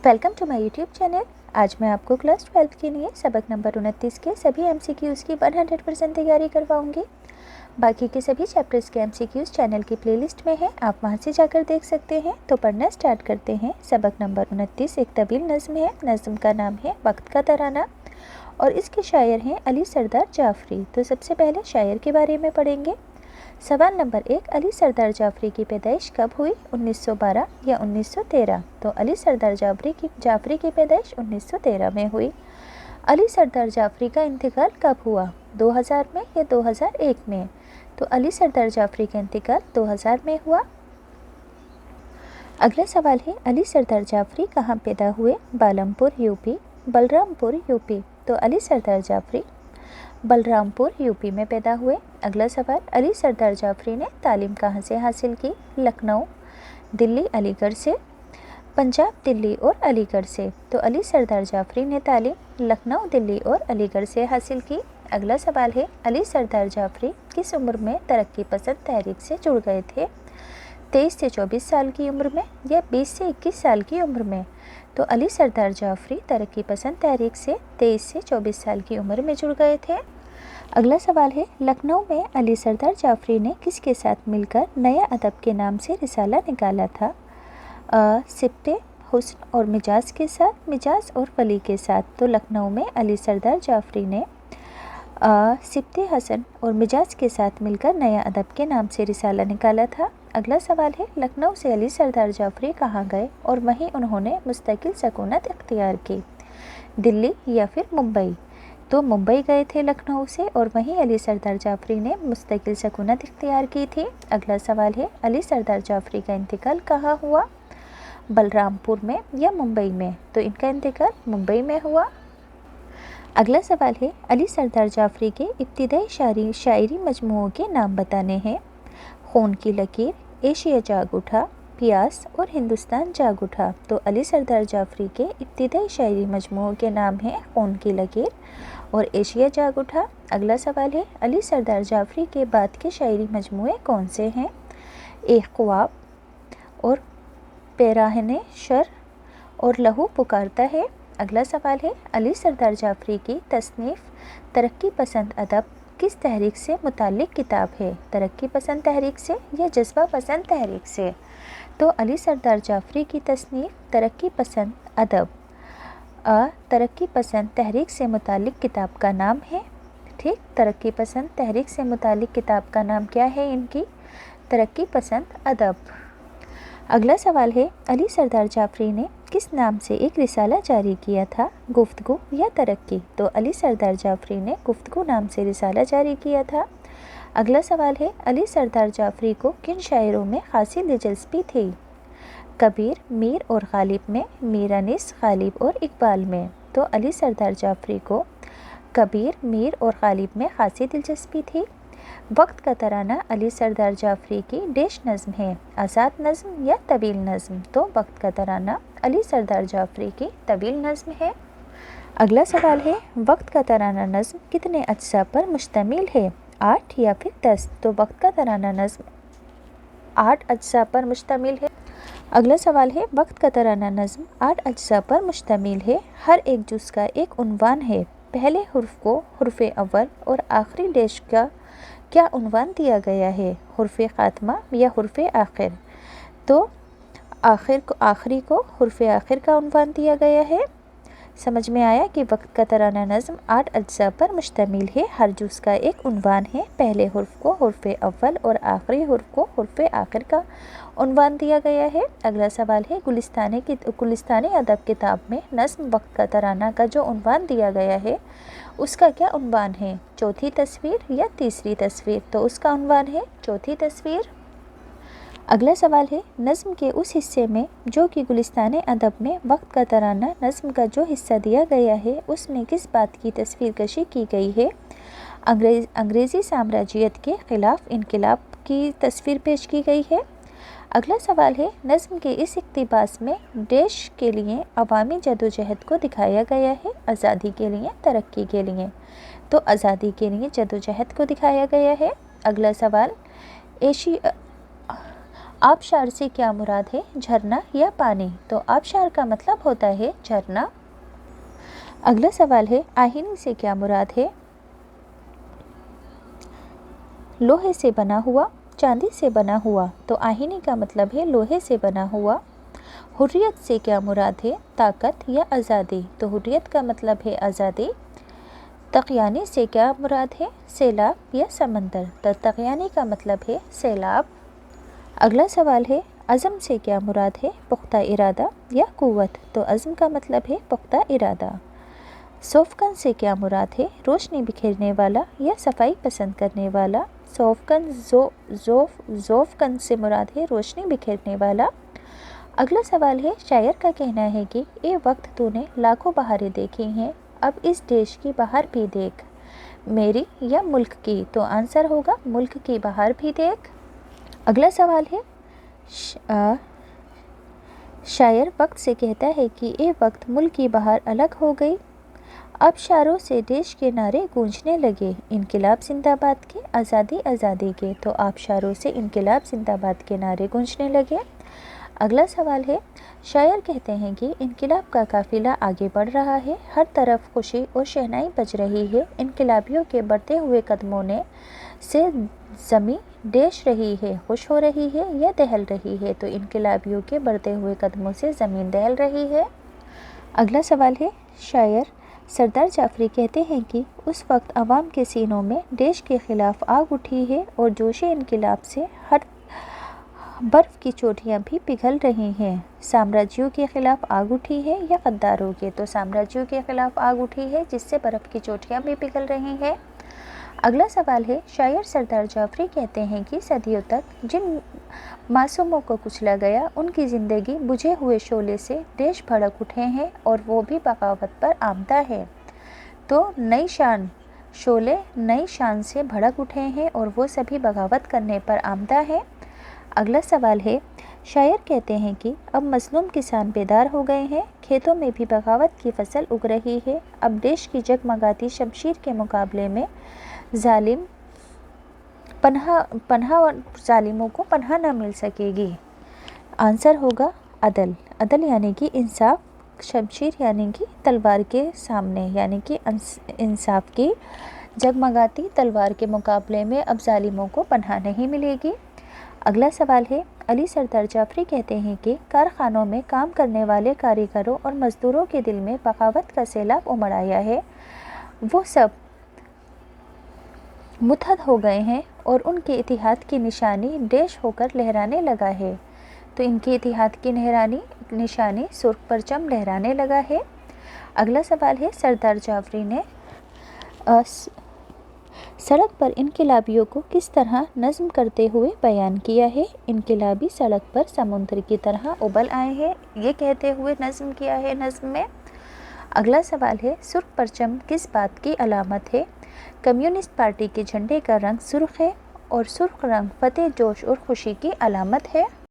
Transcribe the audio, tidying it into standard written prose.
Welcome to my YouTube channel. आज मैं आपको क्लास 12 के लिए सबक नंबर 29 के सभी MCQs की 100% तैयारी करवाऊंगी। बाकी के सभी चैप्टर्स के MCQs चैनल की प्लेलिस्ट में है, आप वहां से जाकर देख सकते हैं। तो पढ़ना स्टार्ट करते हैं। सबक नंबर 29 एक तवील नज़्म है। नज़्म का नाम है वक्त का तराना और इसके शायर हैं अली सरदार जाफरी। तो सबसे पहले शायर के बारे में पढ़ेंगे। सवाल नंबर 1, अली सरदार जाफरी की पैदाइश कब हुई? 1912 या 1913? तो अली सरदार जाफरी की पैदाइश 1913 में हुई। अली सरदार जाफरी का इंतकाल कब हुआ? 2000 में या 2001 में? तो अली सरदार जाफरी का इंतकाल 2000 में हुआ। अगला सवाल है, अली सरदार जाफरी कहाँ पैदा हुए? Balampur UP, Balrampur UP? तो अली सरदार जाफरी बलरामपुर यूपी में पैदा हुए। अगला सवाल, अली सरदार जाफरी ने तालीम कहाँ से हासिल की? लखनऊ, दिल्ली, अलीगढ़ से? पंजाब, दिल्ली और अलीगढ़ से? तो अली सरदार जाफरी ने तालीम लखनऊ, दिल्ली और अलीगढ़ से हासिल की। अगला सवाल है, अली सरदार जाफरी किस उम्र में तरक्की पसंद तहरीक से जुड़ गए थे? 23 से 24 साल की उम्र में या 20 से 21 साल की उम्र में? तो अली सरदार जाफरी तरक्की पसंद तहरीक से 23 से 24 साल की उम्र में जुड़ गए थे। अगला सवाल है, लखनऊ में अली सरदार जाफरी ने किसके साथ मिलकर नया अदब के नाम से रिसाला निकाला था? सिप्ते, हुस्न और मिजाज के साथ, मिजाज और वली के साथ? तो लखनऊ में अली सरदार जाफरी ने सिप्ते, हसन और मिजाज के साथ मिलकर नया अदब के नाम से रिसाला निकाला था। अगला सवाल है, लखनऊ से अली सरदार जाफरी कहाँ गए और वहीं उन्होंने मुस्तकिल सकूनत इख्तियार की? दिल्ली या फिर मुंबई? तो मुंबई गए थे लखनऊ से और वहीं अली सरदार जाफरी ने मुस्तकिल सकूनत इख्तियार की थी। अगला सवाल है, अली सरदार जाफरी का इंतकाल कहाँ हुआ? बलरामपुर में या मुंबई में? तो इनका इंतकाल मुंबई में हुआ। अगला सवाल है, अली सरदार जाफरी के इब्तिदाई शायरी मजमूओं के नाम बताने हैं। खून की लकीर, एशिया जाग उठा, प्यास और हिंदुस्तान जाग उठा? तो अली सरदार जाफरी के इब्तिदाई शायरी मजमूओं के नाम हैं खून की लकीर और एशिया जाग उठा। अगला सवाल है, अली सरदार जाफरी के बाद के शायरी मजमूए कौन से हैं? एक ख्वाब और पैराहने शर और लहू पुकारता है? अगला सवाल है, अली सरदार जाफरी की तसनीफ़ तरक्की पसंद अदब किस तहरीक से मुताल्लिक़ किताब है? तरक्की पसंद तहरीक से या जज्बा पसंद तहरीक से? तो अली सरदार जाफरी की तसनीफ़ तरक्की पसंद अदब तरक्की पसंद तहरीक से मुताल्लिक़ किताब का नाम है। ठीक, तरक्की पसंद तहरीक से मुताल्लिक़ किताब का नाम क्या है इनकी? तरक्की पसंद अदब। अगला सवाल है, अली सरदार जाफरी ने किस नाम से एक रिसाला जारी किया था? गुफ्तगू या तरक्की? तो अली सरदार जाफरी ने गुफ्तगू नाम से रिसाला जारी किया था। अगला सवाल है, अली सरदार जाफरी को किन शायरों में खासी दिलचस्पी थी? कबीर, मीर और गालिब में, मीर अनीस, गालिब और इकबाल में? तो अली सरदार जाफरी को कबीर, मीर और गालिब में खासी दिलचस्पी थी। वक्त का तराना अली सरदार जाफरी की डेश नज़्म है, आज़ाद नज़्म या तवील नज़्म? तो वक्त का तराना अली सरदार जाफरी की तवील नज़्म है। अगला सवाल है, वक्त का तराना नज़्म कितने अज्जा पर मुश्तमिल है? 8 या फिर 10? तो वक्त का तराना नज़्म 8 अज्जा पर मुश्तमिल है। अगला सवाल है, वक्त का तराना नज़्म 8 अज्जा पर मुश्तमिल है। हर एक जुज़ का एक उन्वान है। पहले हुर्फ को हुर्फ अव्वल और आखिरी डेश का क्या उन्वान दिया गया है? हुर्फ ख़ात्मा या हुर्फ आखिर? तो आखिरी को हुर्फ आखिर का उन्वान दिया गया है। समझ में आया कि वक्त का तराना नज़्म 8 अज्जा पर मुश्तमिल है। हर जुज़ का एक उन्वान है। पहले हुर्फ को हुर्फ अव्वल और आखिरी हुर्फ को हुर्फ आखिर का उन्वान दिया गया है। अगला सवाल है, गुलिस्तानी अदब किताब में नज़्म वक्त का तराना का जो उन्वान दिया गया है उसका क्या उन्वान है? चौथी तस्वीर या तीसरी तस्वीर? तो उसका उन्वान है चौथी तस्वीर। अगला सवाल है, नज़्म के उस हिस्से में जो कि गुलिस्तानी अदब में वक्त का तराना नज़्म का जो हिस्सा दिया गया है उसमें किस बात की तस्वीर कशी की गई है? अंग्रेज़ी साम्राज्यत के ख़िलाफ़ इनकलाब की तस्वीर पेश की गई है। अगला सवाल है, नज़्म के इस इक़्तिबास में देश के लिए अवामी जदोजहद को दिखाया गया है, आज़ादी के लिए, तरक्की के लिए? तो आज़ादी के लिए जदोजहद को दिखाया गया है। अगला सवाल, आबशार से क्या मुराद है, झरना या पानी? तो आबशार का मतलब होता है झरना। अगला सवाल है, आहिनी से क्या मुराद है? लोहे से बना हुआ, चांदी से बना हुआ। तो आहिनी का मतलब है लोहे से बना हुआ। हुर्रियत से क्या मुराद है, ताकत या आज़ादी? तो हुर्रियत का मतलब है आज़ादी। तक़यानी से क्या मुराद है, सैलाब या समंदर? तो तक़यानी का मतलब है सैलाब। अगला सवाल है, अज़म से क्या मुराद है, पुख्ता इरादा या क़ुव्वत? तो अज़म का मतलब है पुख्ता इरादा। सोफ़कन से क्या मुराद है, रोशनी बिखेरने वाला या सफाई पसंद करने वाला? सोफ़कन ज़ोफ़कन से मुराद है रोशनी बिखेरने वाला। अगला सवाल है, शायर का कहना है कि ए वक्त तूने लाखों बहारें देखी हैं, अब इस देश की बहार भी देख, मेरी या मुल्क की? तो आंसर होगा मुल्क की बहार भी देख। अगला सवाल है, शायर वक्त से कहता है कि ए वक्त मुल्क की बहार अलग हो गई, आबशारों से देश के नारे गूंजने लगे, इनकिलाब जिंदाबाद के, आज़ादी आज़ादी के। तो आबशारों से इनकिलाब जिंदाबाद के नारे गूंजने लगे। अगला सवाल है, शायर कहते हैं कि इनकिलाब का काफ़िला आगे बढ़ रहा है, हर तरफ खुशी और शहनाई बज रही है, इनकिलाबियों के बढ़ते हुए कदमों ने से ज़मीं देश रही है, खुश हो रही है या दहल रही है? तो इनकिलाबियों के बढ़ते हुए कदमों से ज़मीन दहल रही है। अगला सवाल है, शायर सरदार जाफरी कहते हैं कि उस वक्त आवाम के सीनों में देश के ख़िलाफ़ आग उठी है और जोशे इनकिलाब से हर बर्फ़ की चोटियाँ भी पिघल रही हैं। साम्राज्यों के ख़िलाफ़ आग उठी है या गद्दारों के? तो साम्राज्यों के ख़िलाफ़ आग उठी है जिससे बर्फ़ की चोटियाँ भी पिघल रही हैं। अगला सवाल है, शायर सरदार जाफरी कहते हैं कि सदियों तक जिन मासूमों को कुचला गया, उनकी ज़िंदगी बुझे हुए शोले से देश भड़क उठे हैं और वो भी बगावत पर आमदा है। तो नई शान शोले नई शान से भड़क उठे हैं और वो सभी बगावत करने पर आमदा है। अगला सवाल है, शायर कहते हैं कि अब मज़लूम किसान बेदार हो गए हैं, खेतों में भी बगावत की फसल उग रही है, अब देश की जगमगाती शमशीर के मुकाबले में जालिमों को पनाह न मिल सकेगी। आंसर होगा अदल। अदल यानी कि इंसाफ, शमशीर यानी कि तलवार के सामने, यानी कि इंसाफ की जगमगाती तलवार के मुकाबले में अब जालिमों को पनाह नहीं मिलेगी। अगला सवाल है, अली सरदार जाफरी कहते हैं कि कारखानों में काम करने वाले कारीगरों और मज़दूरों के दिल में बगावत का सैलाब उमड़ आया है, वो सब मुत्तहद हो गए हैं और उनके इतिहाद की निशानी देश होकर लहराने लगा है। तो इनके इतिहाद की निशानी सुर्ख परचम लहराने लगा है। अगला सवाल है, सरदार जाफरी ने सड़क पर इनकिलाबियों को किस तरह नज़्म करते हुए बयान किया है? इनकिलाबी सड़क पर समुद्र की तरह उबल आए हैं, ये कहते हुए नज़्म किया है नज़्म में। अगला सवाल है, सुर्ख परचम किस बात की अलामत है? कम्युनिस्ट पार्टी के झंडे का रंग सुर्ख है और सुर्ख रंग फतेह, जोश और खुशी की अलामत है।